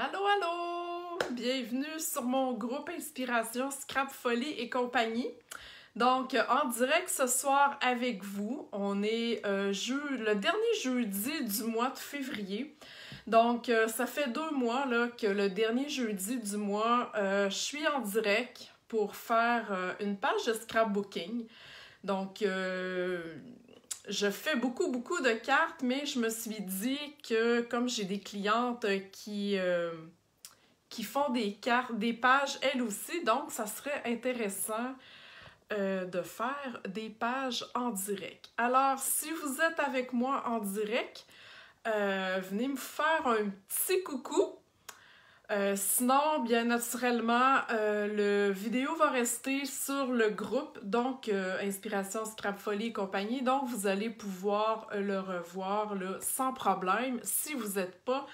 Allô, allô! Bienvenue sur mon groupe Inspiration Scrap Folie et compagnie. Donc, en direct ce soir avec vous, on est le dernier jeudi du mois de février. Donc, ça fait 2 mois là, que le dernier jeudi du mois, je suis en direct pour faire une page de scrapbooking. Donc, je fais beaucoup de cartes, mais je me suis dit que comme j'ai des clientes qui font des cartes, des pages elles aussi, donc ça serait intéressant de faire des pages en direct. Alors, si vous êtes avec moi en direct, venez me faire un petit coucou. Sinon, bien naturellement, le vidéo va rester sur le groupe, donc Inspiration Scrap Folie et compagnie. Donc, vous allez pouvoir le revoir là, sans problème si vous n'êtes pas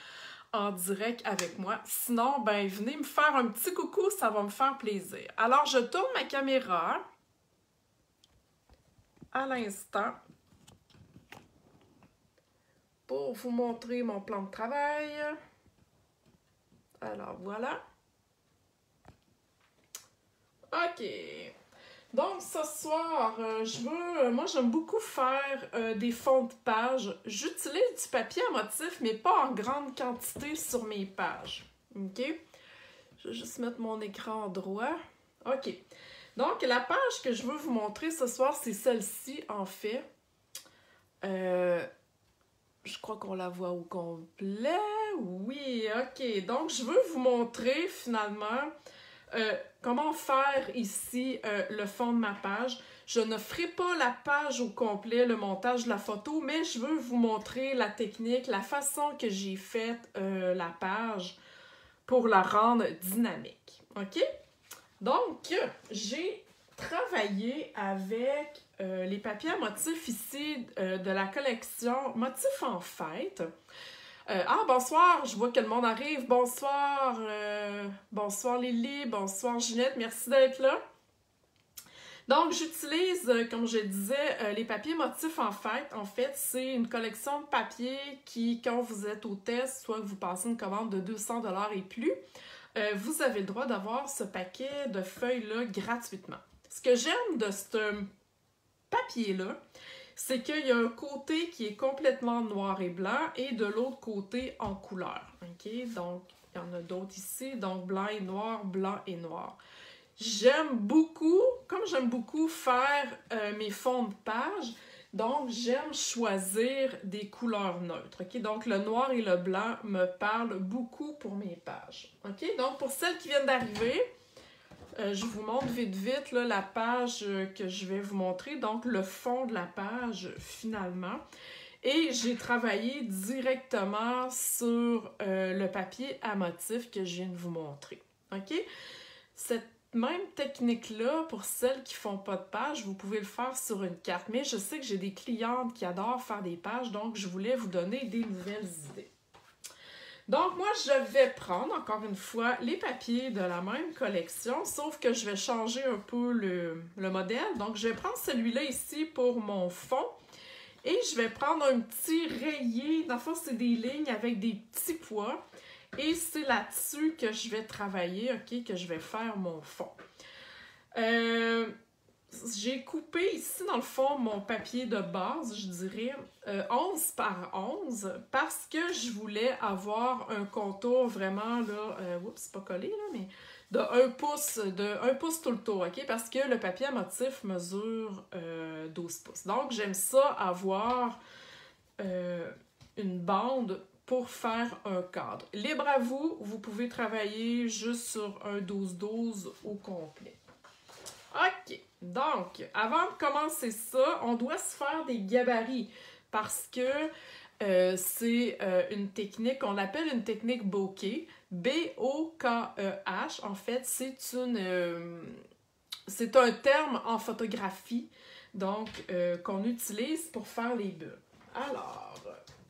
en direct avec moi. Sinon, ben venez me faire un petit coucou, ça va me faire plaisir. Alors, je tourne ma caméra à l'instant pour vous montrer mon plan de travail. Alors, voilà. OK. Donc, ce soir, moi, j'aime beaucoup faire des fonds de page. J'utilise du papier à motif, mais pas en grande quantité sur mes pages. OK? Je vais juste mettre mon écran droit. OK. Donc, la page que je veux vous montrer ce soir, c'est celle-ci, en fait. Je crois qu'on la voit au complet. Oui, OK. Donc, je veux vous montrer, finalement, comment faire ici le fond de ma page. Je ne ferai pas la page au complet, le montage de la photo, mais je veux vous montrer la technique, la façon que j'ai fait la page pour la rendre dynamique. OK? Donc, j'ai travaillé avec les papiers à motifs ici de la collection Motifs en fête. Bonsoir, je vois que le monde arrive. Bonsoir, bonsoir Lily, bonsoir Ginette, merci d'être là. Donc, j'utilise, comme je disais, les papiers motifs en fête. En fait, c'est une collection de papiers qui, quand vous êtes au test, soit que vous passez une commande de 200 $ et plus, vous avez le droit d'avoir ce paquet de feuilles-là gratuitement. Ce que j'aime de ce papier-là, c'est qu'il y a un côté qui est complètement noir et blanc et de l'autre côté en couleur. OK? Donc, il y en a d'autres ici. Donc, blanc et noir, blanc et noir. J'aime beaucoup faire mes fonds de page, donc j'aime choisir des couleurs neutres. OK? Donc, le noir et le blanc me parlent beaucoup pour mes pages. OK? Donc, pour celles qui viennent d'arriver, je vous montre vite là, la page que je vais vous montrer, donc le fond de la page finalement. Et j'ai travaillé directement sur le papier à motif que je viens de vous montrer. OK? Cette même technique-là, pour celles qui ne font pas de page, vous pouvez le faire sur une carte. Mais je sais que j'ai des clientes qui adorent faire des pages, donc je voulais vous donner des nouvelles idées. Donc, moi, je vais prendre, encore une fois, les papiers de la même collection, sauf que je vais changer un peu le modèle. Donc, je vais prendre celui-là ici pour mon fond. Et je vais prendre un petit rayé. Dans le fond, c'est des lignes avec des petits pois. Et c'est là-dessus que je vais travailler, OK, que je vais faire mon fond. J'ai coupé ici, dans le fond, mon papier de base, je dirais, 11 par 11, parce que je voulais avoir un contour vraiment, là, oups, c'est pas collé, là, mais de 1 pouce tout le tour, OK? Parce que le papier à motif mesure 12 pouces. Donc, j'aime ça avoir une bande pour faire un cadre. Libre à vous, vous pouvez travailler juste sur un 12-12 au complet. OK, donc, avant de commencer ça, on doit se faire des gabarits parce que c'est une technique, on l'appelle une technique bokeh, B-O-K-E-H. En fait, c'est un terme en photographie, donc, qu'on utilise pour faire les bulles. Alors,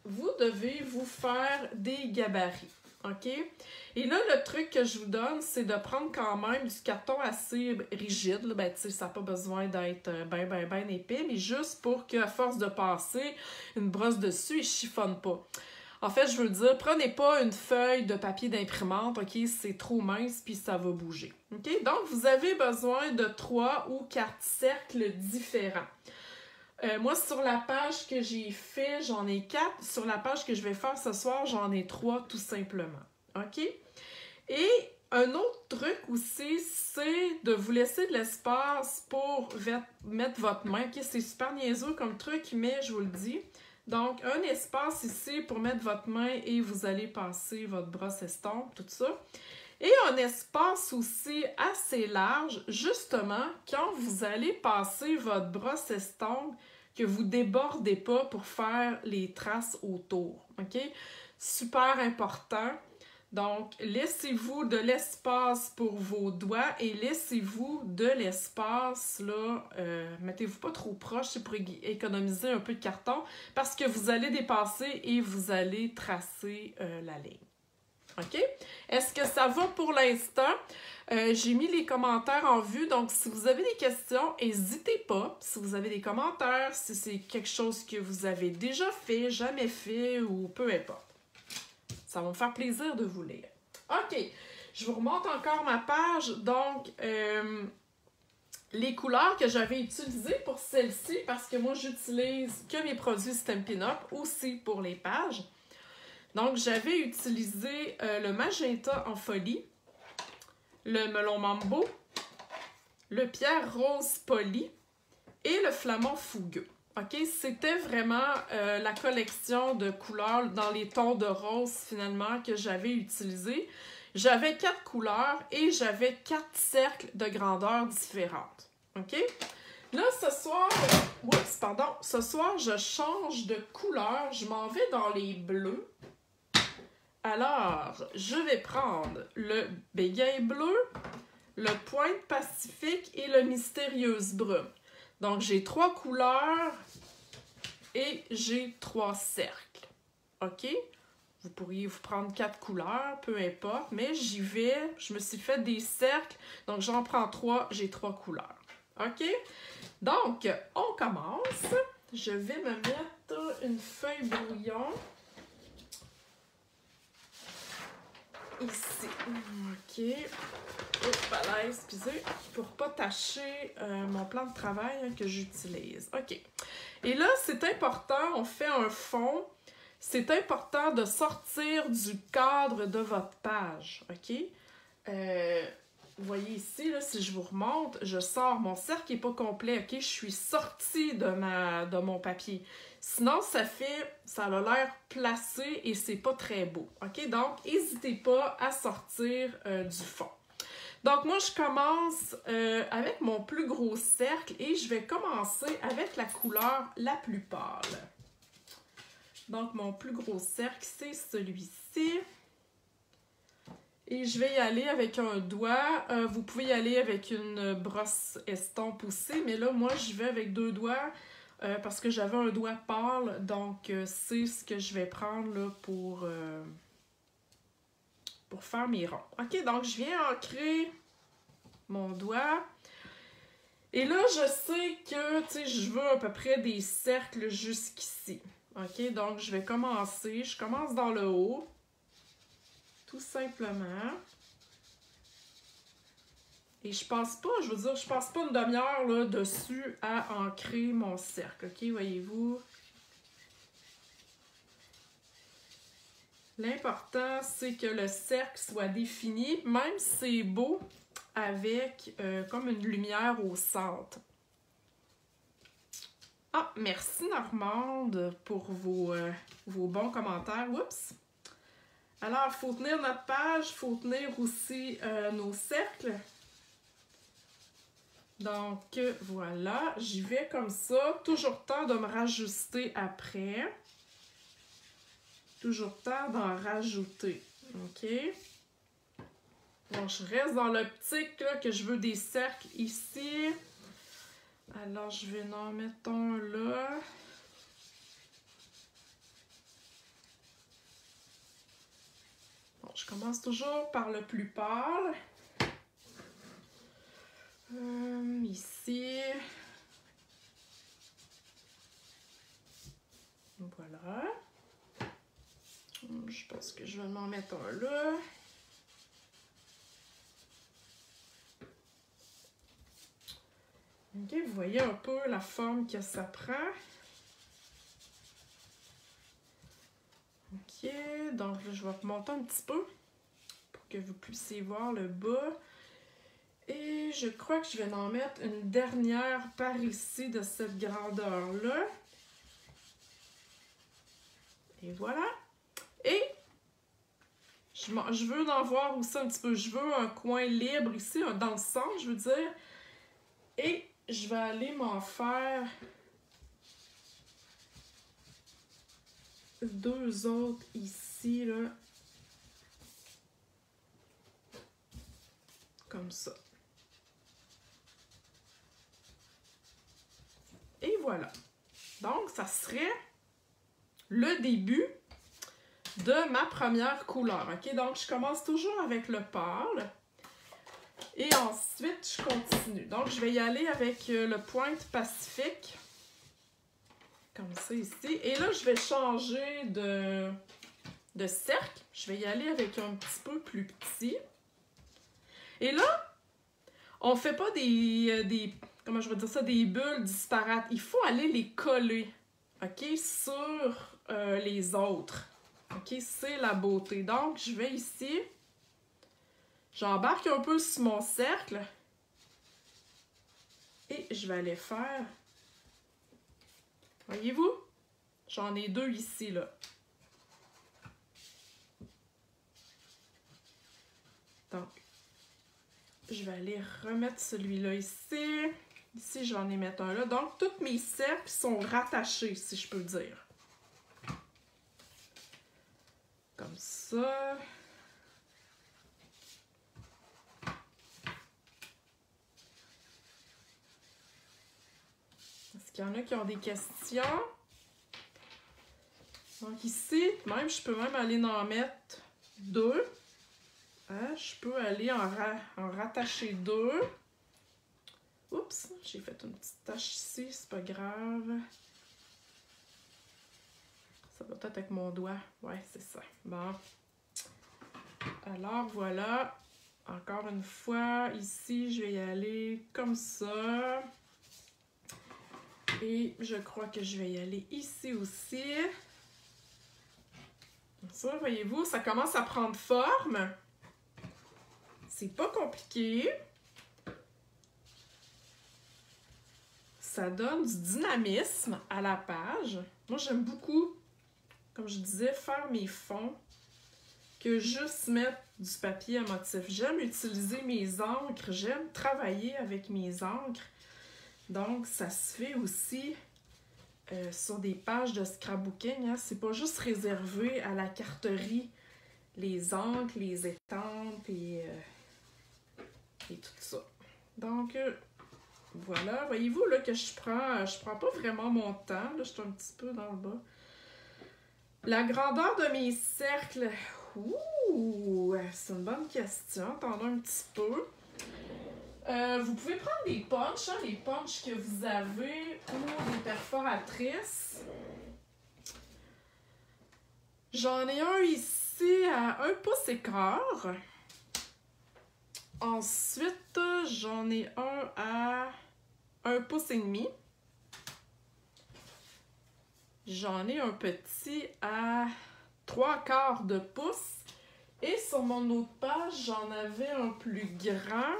vous devez vous faire des gabarits. OK? Et là, le truc que je vous donne, c'est de prendre quand même du carton assez rigide. Là. Ben, tu sais, ça n'a pas besoin d'être ben épais, mais juste pour qu'à force de passer une brosse dessus, il ne chiffonne pas. En fait, je veux dire, prenez pas une feuille de papier d'imprimante, ok? C'est trop mince, puis ça va bouger. Ok? Donc, vous avez besoin de 3 ou 4 cercles différents. Moi, sur la page que j'ai fait, j'en ai 4. Sur la page que je vais faire ce soir, j'en ai 3 tout simplement. OK? Et un autre truc aussi, c'est de vous laisser de l'espace pour mettre votre main. OK? C'est super niaiseux comme truc, mais je vous le dis. Donc, un espace ici pour mettre votre main et vous allez passer votre brosse estompe, tout ça. Et un espace aussi assez large, justement, quand vous allez passer votre brosse estompe, que vous ne débordez pas pour faire les traces autour. OK? Super important. Donc, laissez-vous de l'espace pour vos doigts et laissez-vous de l'espace, là, mettez-vous pas trop proche, c'est pour économiser un peu de carton, parce que vous allez dépasser et vous allez tracer la ligne. OK? Est-ce que ça va pour l'instant? J'ai mis les commentaires en vue, donc si vous avez des questions, n'hésitez pas. Si vous avez des commentaires, si c'est quelque chose que vous avez déjà fait, jamais fait ou peu importe. Ça va me faire plaisir de vous lire. OK, je vous remonte encore ma page. Donc, les couleurs que j'avais utilisées pour celle-ci, parce que moi, j'utilise que mes produits Stampin' Up, aussi pour les pages. Donc, j'avais utilisé le magenta en folie, le melon mambo, le pierre rose poli et le flamand fougueux. OK? C'était vraiment la collection de couleurs dans les tons de rose, finalement, que j'avais utilisé. J'avais 4 couleurs et j'avais 4 cercles de grandeur différentes. OK? Là, ce soir, je change de couleur. Je m'en vais dans les bleus. Alors, je vais prendre le béguin bleu, le pointe pacifique et le mystérieuse brume. Donc, j'ai 3 couleurs et j'ai 3 cercles. OK? Vous pourriez vous prendre 4 couleurs, peu importe, mais j'y vais. Je me suis fait des cercles, donc j'en prends 3, j'ai 3 couleurs. OK? Donc, on commence. Je vais me mettre une feuille brouillon. Ici. OK. Hop là, excusez. Pour pas tacher mon plan de travail que j'utilise. OK. Et là, c'est important, on fait un fond. C'est important de sortir du cadre de votre page. OK? Vous voyez ici, là, si je vous remonte, je sors. Mon cercle n'est pas complet. OK? Je suis sortie de mon papier. Sinon, ça a l'air placé et c'est pas très beau. OK? Donc, n'hésitez pas à sortir du fond. Donc, moi, je commence avec mon plus gros cercle et je vais commencer avec la couleur la plus pâle. Donc, mon plus gros cercle, c'est celui-ci. Et je vais y aller avec un doigt. Vous pouvez y aller avec une brosse estompe aussi, mais là, moi, je vais avec 2 doigts. Parce que j'avais un doigt pâle, donc c'est ce que je vais prendre là, pour faire mes ronds. OK, donc je viens ancrer mon doigt. Et là, je sais que, tu sais, je veux à peu près des cercles jusqu'ici. OK, donc je vais commencer. Je commence dans le haut. Tout simplement. Et je passe pas, je veux dire, je passe pas une demi-heure là dessus à ancrer mon cercle. OK, voyez-vous? L'important, c'est que le cercle soit défini, même si c'est beau, avec comme une lumière au centre. Ah, merci Normande pour vos bons commentaires. Oups! Alors, il faut tenir notre page, il faut tenir aussi nos cercles. Donc, voilà, j'y vais comme ça. Toujours temps de me rajuster après. Toujours temps d'en rajouter. OK? Donc, je reste dans l'optique que je veux des cercles ici. Alors, je vais en mettre un là. Bon, je commence toujours par le plus pâle. Ici. Voilà. Je pense que je vais m'en mettre un là. Ok, vous voyez un peu la forme que ça prend. Ok, donc là, je vais remonter un petit peu pour que vous puissiez voir le bas. Et je crois que je vais en mettre une dernière par ici de cette grandeur-là. Et voilà. Et je veux en voir aussi un petit peu. Je veux un coin libre ici, dans le centre, je veux dire. Et je vais aller m'en faire deux autres ici, là. Comme ça. Et voilà. Donc, ça serait le début de ma première couleur. OK? Donc, je commence toujours avec le pâle. Et ensuite, je continue. Donc, je vais y aller avec le Pointe Pacifique. Comme ça ici. Et là, je vais changer de cercle. Je vais y aller avec un petit peu plus petit. Et là, on ne fait pas comment je vais dire ça, des bulles disparates. Il faut aller les coller, OK, sur les autres. OK, c'est la beauté. Donc, je vais ici, j'embarque un peu sur mon cercle et je vais aller faire, voyez-vous, j'en ai deux ici, là. Donc, je vais aller remettre celui-là ici. Ici, je vais en y mettre un là. Donc, tous mes cercles sont rattachés, si je peux dire. Comme ça. Est-ce qu'il y en a qui ont des questions? Donc ici, même, je peux même aller en mettre deux. Je peux aller en rattacher deux. Oups, j'ai fait une petite tache ici, c'est pas grave. Ça va peut-être avec mon doigt. Ouais, c'est ça. Bon. Alors, voilà. Encore une fois, ici, je vais y aller comme ça. Et je crois que je vais y aller ici aussi. Ça, voyez-vous, ça commence à prendre forme. C'est pas compliqué. Ça donne du dynamisme à la page. Moi, j'aime beaucoup, comme je disais, faire mes fonds que juste mettre du papier à motif. J'aime utiliser mes encres, j'aime travailler avec mes encres. Donc, ça se fait aussi sur des pages de scrapbooking. Hein. C'est pas juste réservé à la carterie, les encres, les étampes et tout ça. Donc, voilà. Voyez-vous là que je prends pas vraiment mon temps. Là, je suis un petit peu dans le bas. La grandeur de mes cercles. Ouh! C'est une bonne question. Attendez un petit peu. Vous pouvez prendre des punches, hein, les punches que vous avez, ou des perforatrices. J'en ai un ici à 1 pouce et quart. Ensuite, j'en ai un à 1 pouce et demi. J'en ai un petit à 3/4 de pouce. Et sur mon autre page, j'en avais un plus grand.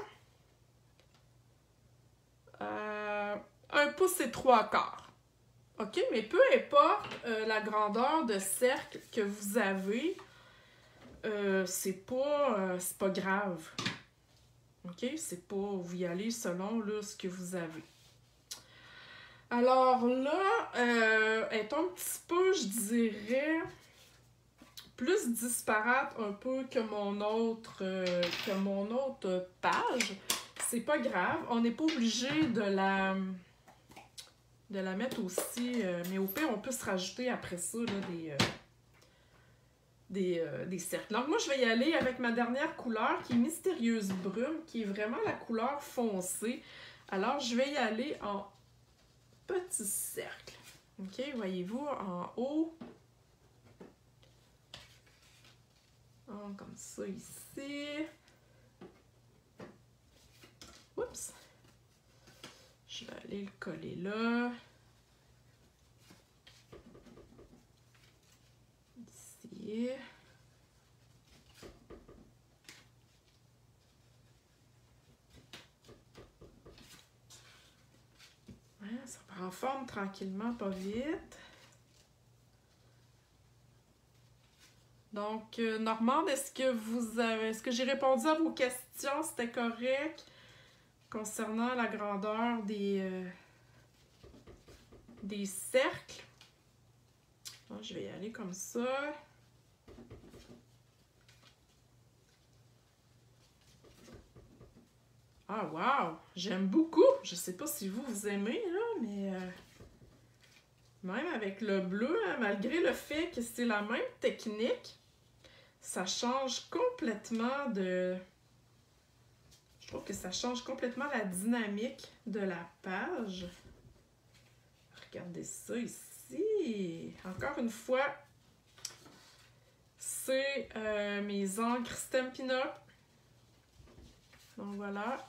1 pouce et 3/4. OK? Mais peu importe la grandeur de cercle que vous avez, c'est pas grave. OK? C'est pas... Vous y allez selon là, ce que vous avez. Alors là, est un petit peu, je dirais, plus disparate un peu que mon autre page. C'est pas grave. On n'est pas obligé de la mettre aussi. Mais au pire, on peut se rajouter après ça là, des cercles. Donc moi, je vais y aller avec ma dernière couleur qui est Mystérieuse Brume, qui est vraiment la couleur foncée. Alors, je vais y aller en petit cercle. OK, voyez-vous, en haut. prendre comme ça ici. Oups! Je vais aller le coller là. Ici. Ouais, ça prend forme tranquillement, pas vite. Donc, Normande, est-ce que j'ai répondu à vos questions? C'était correct concernant la grandeur des cercles. Donc, je vais y aller comme ça. Ah, wow! J'aime beaucoup! Je sais pas si vous aimez, là, mais même avec le bleu, hein, malgré le fait que c'est la même technique, ça change complètement de... Je trouve que ça change complètement la dynamique de la page. Regardez ça ici! Encore une fois, c'est mes encres Stampin' Up! Donc voilà.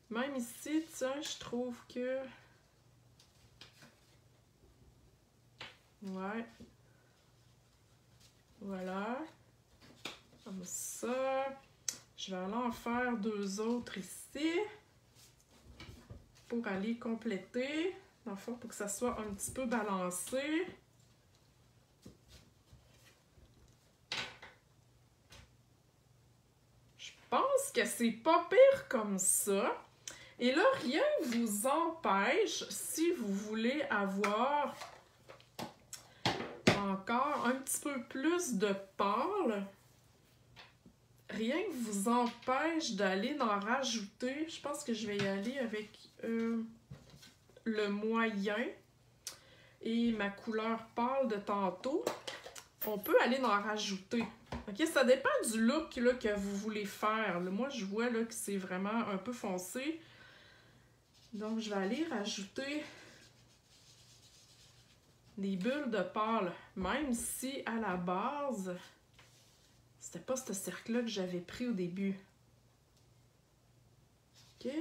Même ici, tiens, je trouve que... Ouais. Voilà. Comme ça. Je vais aller en faire 2 autres ici. Pour aller compléter. Dans le fond, pour que ça soit un petit peu balancé. Je pense que c'est pas pire comme ça. Et là, rien ne vous empêche, si vous voulez avoir encore un petit peu plus de pâle, rien ne vous empêche d'aller en rajouter. Je pense que je vais y aller avec le moyen et ma couleur pâle de tantôt. On peut aller en rajouter. Ok, ça dépend du look là, que vous voulez faire. Là, moi, je vois là, que c'est vraiment un peu foncé. Donc, je vais aller rajouter des bulles de pâle, même si à la base, c'était pas ce cercle-là que j'avais pris au début. OK?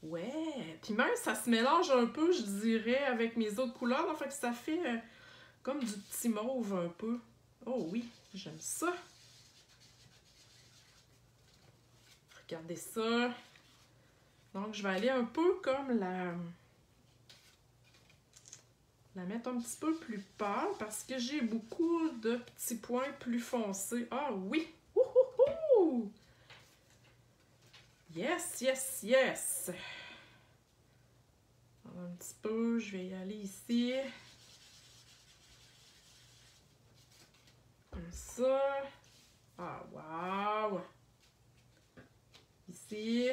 Ouais! Puis même, ça se mélange un peu, je dirais, avec mes autres couleurs. Donc, fait que ça fait comme du petit mauve un peu. Oh oui, j'aime ça! Regardez ça. Donc, je vais aller un peu comme la mettre un petit peu plus pâle parce que j'ai beaucoup de petits points plus foncés. Ah oui! Ouhouhou! Yes, yes, yes! Un petit peu, je vais y aller ici. Comme ça. Ah, wow! Ici.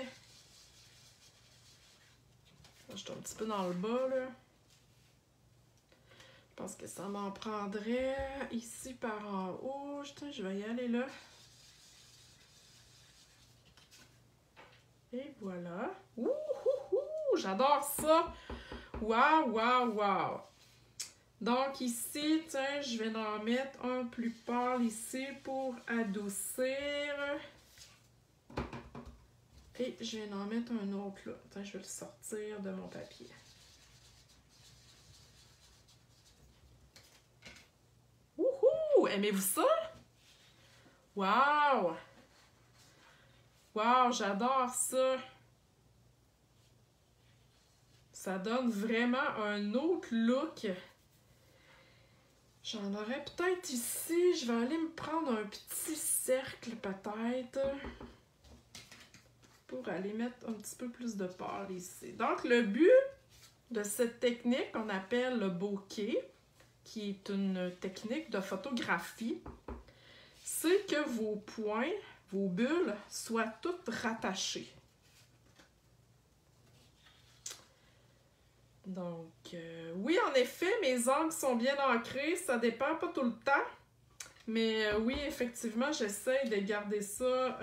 Je suis un petit peu dans le bas, là. Je pense que ça m'en prendrait ici par en haut. Je vais y aller là. Et voilà. Ouhouhou! J'adore ça! Waouh, waouh, waouh! Donc ici, tiens, je vais en mettre un plus pâle ici pour adoucir. Et je vais en mettre un autre là. Tiens, je vais le sortir de mon papier. Wouhou! Aimez-vous ça? Wow! Wow, j'adore ça! Ça donne vraiment un autre look. J'en aurais peut-être ici. Je vais aller me prendre un petit cercle peut-être. Pour aller mettre un petit peu plus de pâle ici. Donc, le but de cette technique qu'on appelle le bokeh, qui est une technique de photographie, c'est que vos points, vos bulles, soient toutes rattachées. Donc, oui, en effet, mes angles sont bien ancrés. Ça dépend, pas tout le temps. Mais oui, effectivement, j'essaie de garder ça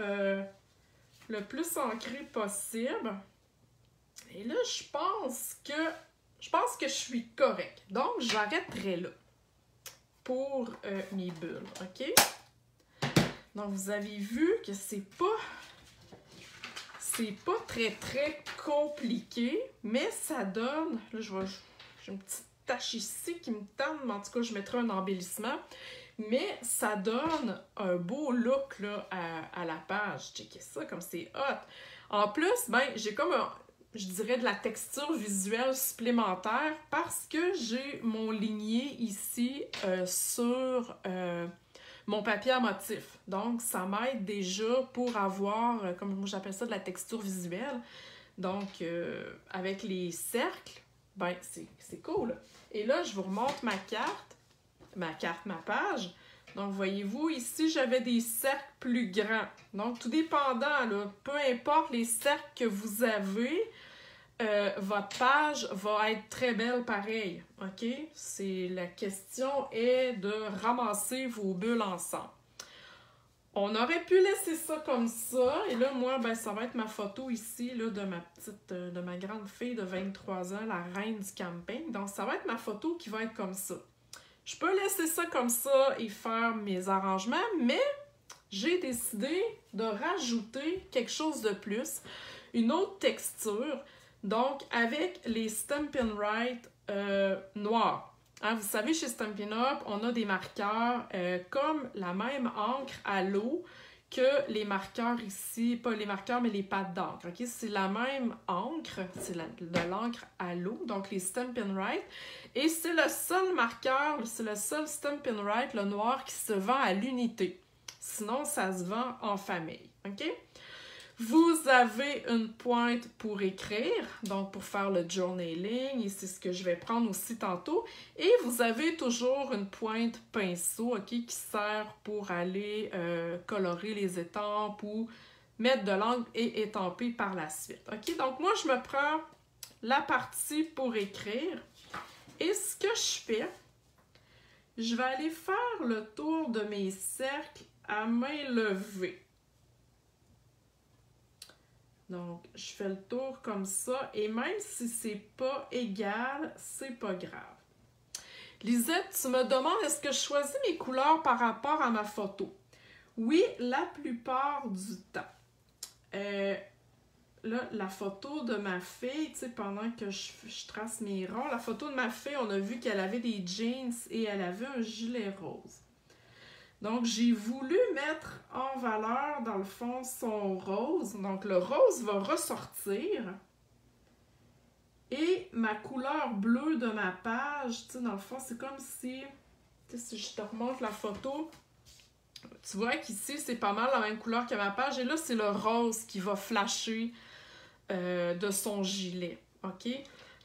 le plus ancré possible. Et là, je pense que je pense que je suis correcte. Donc, j'arrêterai là pour mes bulles, OK? Donc, vous avez vu que c'est pas très, très compliqué, mais ça donne... Là, j'ai une petite tache ici qui me tente, mais en tout cas, je mettrai un embellissement. Mais ça donne un beau look là, à la page. Checkez ça, comme c'est hot. En plus, ben, j'ai comme je dirais de la texture visuelle supplémentaire parce que j'ai mon ligné ici sur mon papier à motif. Donc, ça m'aide déjà pour avoir, comme moi j'appelle ça, de la texture visuelle. Donc, avec les cercles, ben, c'est cool. Et là, je vous remonte ma page. Donc, voyez-vous, ici, j'avais des cercles plus grands. Donc, tout dépendant, là, peu importe les cercles que vous avez, votre page va être très belle pareil, OK? La question est de ramasser vos bulles ensemble. On aurait pu laisser ça comme ça. Et là, moi, ben, ça va être ma photo ici, là, de ma grande fille de 23 ans, la reine du camping. Donc, ça va être ma photo qui va être comme ça. Je peux laisser ça comme ça et faire mes arrangements, mais j'ai décidé de rajouter quelque chose de plus, une autre texture, donc avec les Stampin' Write noirs. Hein, vous savez, chez Stampin' Up, on a des marqueurs comme la même encre à l'eau que les marqueurs ici, pas les marqueurs, mais les pattes d'encre. Okay? C'est la même encre, c'est de l'encre à l'eau, donc les Stampin' Write. Et c'est le seul marqueur, c'est le seul Stampin' Write, le noir, qui se vend à l'unité. Sinon, ça se vend en famille. OK? Vous avez une pointe pour écrire, donc pour faire le journaling, et c'est ce que je vais prendre aussi tantôt. Et vous avez toujours une pointe pinceau, OK, qui sert pour aller colorer les étampes ou mettre de l'encre et étamper par la suite. OK, donc moi, je me prends la partie pour écrire. Et ce que je fais, je vais aller faire le tour de mes cercles à main levée. Donc, je fais le tour comme ça, et même si c'est pas égal, c'est pas grave. Lisette, tu me demandes, est-ce que je choisis mes couleurs par rapport à ma photo? Oui, la plupart du temps. Là, la photo de ma fille, tu sais, pendant que je trace mes ronds, la photo de ma fille, on a vu qu'elle avait des jeans et elle avait un gilet rose. Donc, j'ai voulu mettre en valeur, dans le fond, son rose. Donc, le rose va ressortir. Et ma couleur bleue de ma page, tu sais, dans le fond, c'est comme si... Tu sais, si je te remonte la photo, tu vois qu'ici, c'est pas mal la même couleur que ma page. Et là, c'est le rose qui va flasher de son gilet. OK?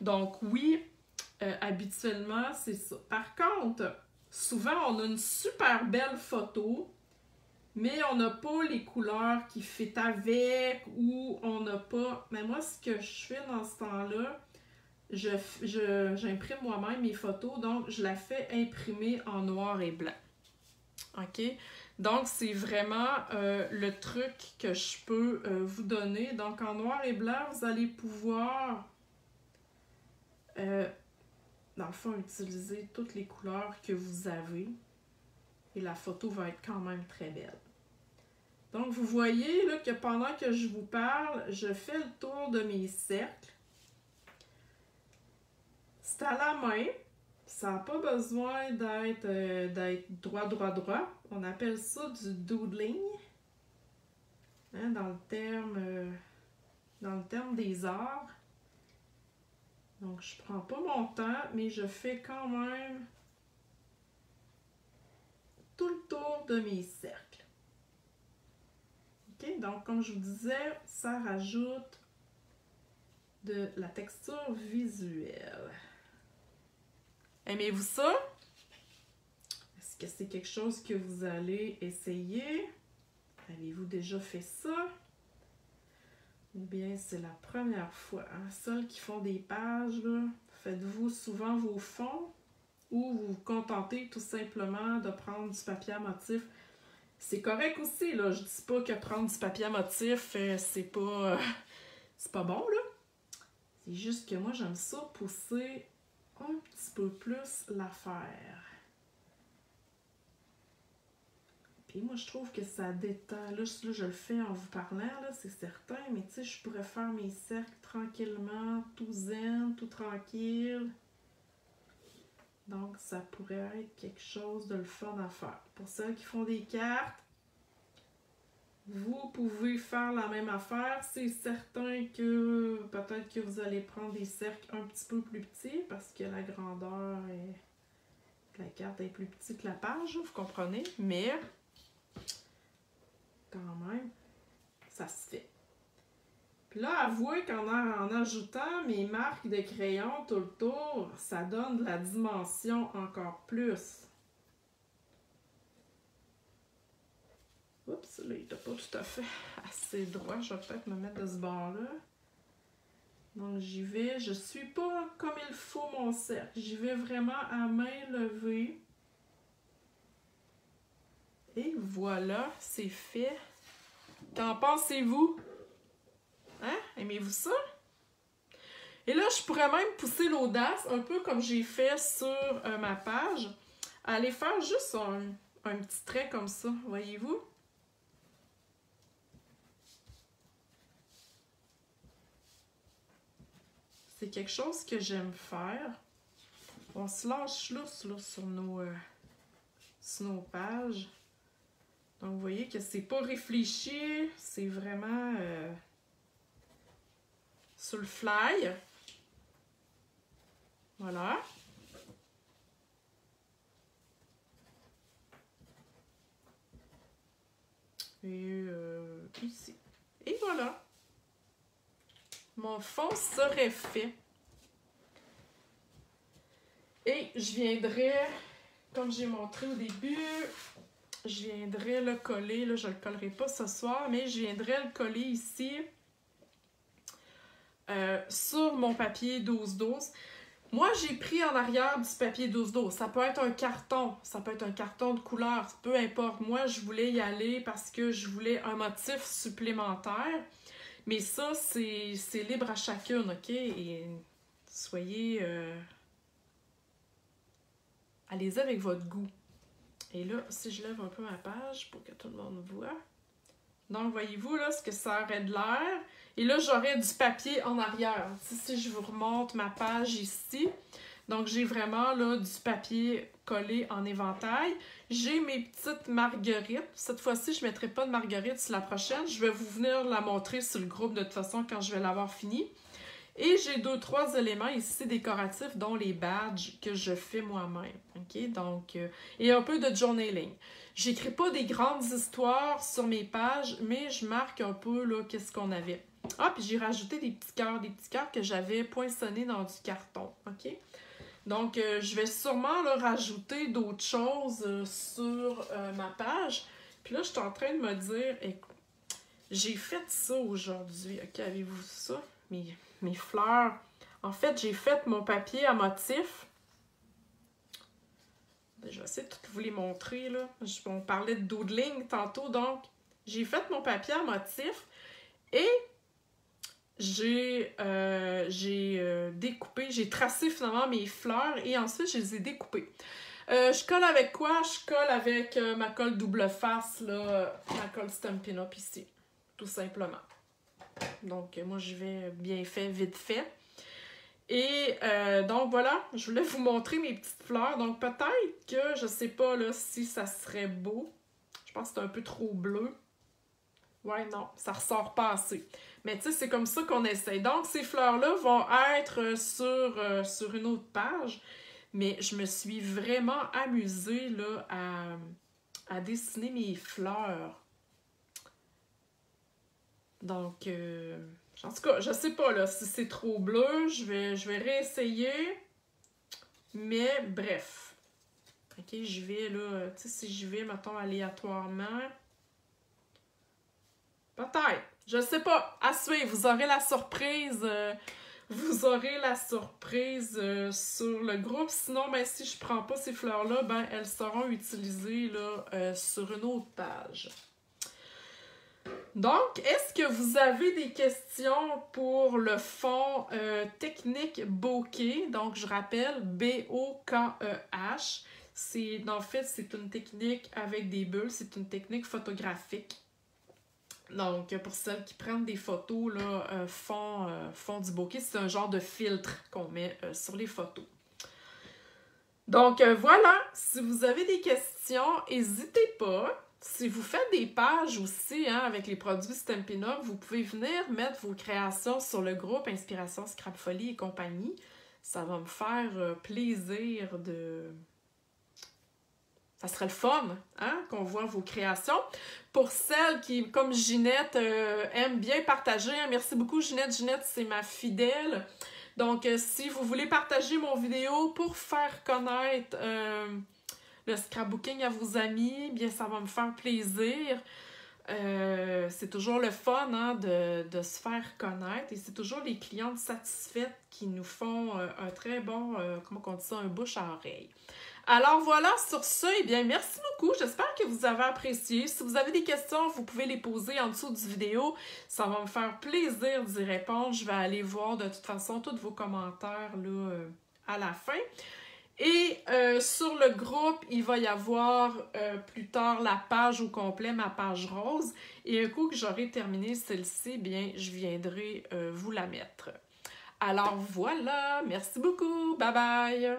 Donc, oui, habituellement, c'est ça. Par contre... Souvent, on a une super belle photo, mais on n'a pas les couleurs qui fit avec ou on n'a pas... Mais moi, ce que je fais dans ce temps-là, j'imprime moi-même mes photos, donc je la fais imprimer en noir et blanc. OK? Donc, c'est vraiment le truc que je peux vous donner. Donc, en noir et blanc, vous allez pouvoir... dans le fond, utiliser toutes les couleurs que vous avez et la photo va être quand même très belle. Donc, vous voyez là, que pendant que je vous parle, je fais le tour de mes cercles. C'est à la main. Ça n'a pas besoin d'être droit. On appelle ça du doodling. Hein, dans le terme des arts. Donc, je prends pas mon temps, mais je fais quand même tout le tour de mes cercles. OK? Donc, comme je vous disais, ça rajoute de la texture visuelle. Aimez-vous ça? Est-ce que c'est quelque chose que vous allez essayer? Avez-vous déjà fait ça? Ou bien c'est la première fois. Hein? Celles qui font des pages, faites-vous souvent vos fonds ou vous vous contentez tout simplement de prendre du papier à motif. C'est correct aussi, là. Je dis pas que prendre du papier à motif, c'est pas bon, là. C'est juste que moi, j'aime ça pousser un petit peu plus l'affaire. Puis moi, je trouve que ça détend. Là, je le fais en vous parlant, là, c'est certain, mais tu sais, je pourrais faire mes cercles tranquillement, tout zen, tout tranquille. Donc, ça pourrait être quelque chose de le fun à faire. Pour celles qui font des cartes, vous pouvez faire la même affaire. C'est certain que peut-être que vous allez prendre des cercles un petit peu plus petits parce que la grandeur est... La carte est plus petite que la page, vous comprenez? Mais, quand même, ça se fait. Puis là, avouez qu'en ajoutant mes marques de crayon tout le tour, ça donne de la dimension encore plus. Oups, là, il n'était pas tout à fait assez droit. Je vais peut-être me mettre de ce bord-là. Donc, j'y vais. Je ne suis pas comme il faut mon cercle. J'y vais vraiment à main levée. Et voilà, c'est fait. Qu'en pensez-vous? Hein? Aimez-vous ça? Et là, je pourrais même pousser l'audace, un peu comme j'ai fait sur ma page, à aller faire juste un petit trait comme ça, voyez-vous? C'est quelque chose que j'aime faire. On se lâche lousse là, sur nos pages. Donc, vous voyez que c'est pas réfléchi, c'est vraiment sur le fly. Voilà. Et ici. Et voilà. Mon fond serait fait. Et je viendrai, comme j'ai montré au début, je viendrai le coller. Là, je ne le collerai pas ce soir, mais je viendrai le coller ici sur mon papier 12-12. Moi, j'ai pris en arrière du papier 12-12. Ça peut être un carton, ça peut être un carton de couleur, peu importe. Moi, je voulais y aller parce que je voulais un motif supplémentaire. Mais ça, c'est libre à chacune, OK? Et soyez... allez-y avec votre goût. Et là, si je lève un peu ma page pour que tout le monde voit. Donc, voyez-vous là ce que ça aurait de l'air. Et là, j'aurais du papier en arrière. Si je vous remonte ma page ici. Donc, j'ai vraiment là du papier collé en éventail. J'ai mes petites marguerites. Cette fois-ci, je ne mettrai pas de marguerite sur la prochaine. Je vais vous venir la montrer sur le groupe de toute façon quand je vais l'avoir fini. Et j'ai 2-3 éléments ici décoratifs, dont les badges que je fais moi-même. OK? Donc, et un peu de journaling. J'écris pas des grandes histoires sur mes pages, mais je marque un peu là qu'est-ce qu'on avait. Ah, puis j'ai rajouté des petits cœurs que j'avais poinçonnés dans du carton. OK? Donc, je vais sûrement là, rajouter d'autres choses sur ma page. Puis là, je suis en train de me dire, écoute, j'ai fait ça aujourd'hui. OK, avez-vous ça? Mes fleurs. En fait, j'ai fait mon papier à motif. Je vais essayer de vous les montrer, là. On parlait de doodling tantôt, donc j'ai fait mon papier à motif et j'ai découpé, j'ai tracé finalement mes fleurs et ensuite je les ai découpées. Je colle avec quoi? Je colle avec ma colle double face, là, ma colle Stampin' Up ici, tout simplement. Donc, moi, je vais bien fait, vite fait. Et donc, voilà, je voulais vous montrer mes petites fleurs. Donc, peut-être que, je sais pas là, si ça serait beau. Je pense que c'est un peu trop bleu. Ouais, non, ça ressort pas assez. Mais tu sais, c'est comme ça qu'on essaye. Donc, ces fleurs-là vont être sur une autre page. Mais je me suis vraiment amusée là, à dessiner mes fleurs. Donc, en tout cas, je sais pas là, si c'est trop bleu, je vais réessayer. Mais bref. OK, je vais là, tu sais, si je vais, mettons, aléatoirement. Peut-être. Je sais pas. À suivre. Vous aurez la surprise. Vous aurez la surprise sur le groupe. Sinon, ben, si je prends pas ces fleurs-là, ben, elles seront utilisées là, sur une autre page. Donc, est-ce que vous avez des questions pour le fond technique bokeh? Donc, je rappelle, B-O-K-E-H. En fait, c'est une technique avec des bulles, c'est une technique photographique. Donc, pour celles qui prennent des photos, là, fond du bokeh, c'est un genre de filtre qu'on met sur les photos. Donc, voilà, si vous avez des questions, n'hésitez pas. Si vous faites des pages aussi hein, avec les produits Stampin' Up, vous pouvez venir mettre vos créations sur le groupe Inspiration Scrap Folie et compagnie. Ça va me faire plaisir de... Ça serait le fun, hein, qu'on voit vos créations. Pour celles qui, comme Ginette, aiment bien partager, hein, merci beaucoup Ginette. Ginette, c'est ma fidèle. Donc, si vous voulez partager mon vidéo pour faire connaître le scrapbooking à vos amis, bien, ça va me faire plaisir. C'est toujours le fun hein, de se faire connaître et c'est toujours les clientes satisfaites qui nous font un très bon, comment on dit ça, un bouche à oreille. Alors voilà, sur ce, eh bien, merci beaucoup. J'espère que vous avez apprécié. Si vous avez des questions, vous pouvez les poser en dessous du vidéo. Ça va me faire plaisir d'y répondre. Je vais aller voir de toute façon tous vos commentaires là, à la fin. Et sur le groupe, il va y avoir plus tard la page au complet, ma page rose. Et un coup que j'aurai terminé celle-ci, bien, je viendrai vous la mettre. Alors voilà, merci beaucoup. Bye bye!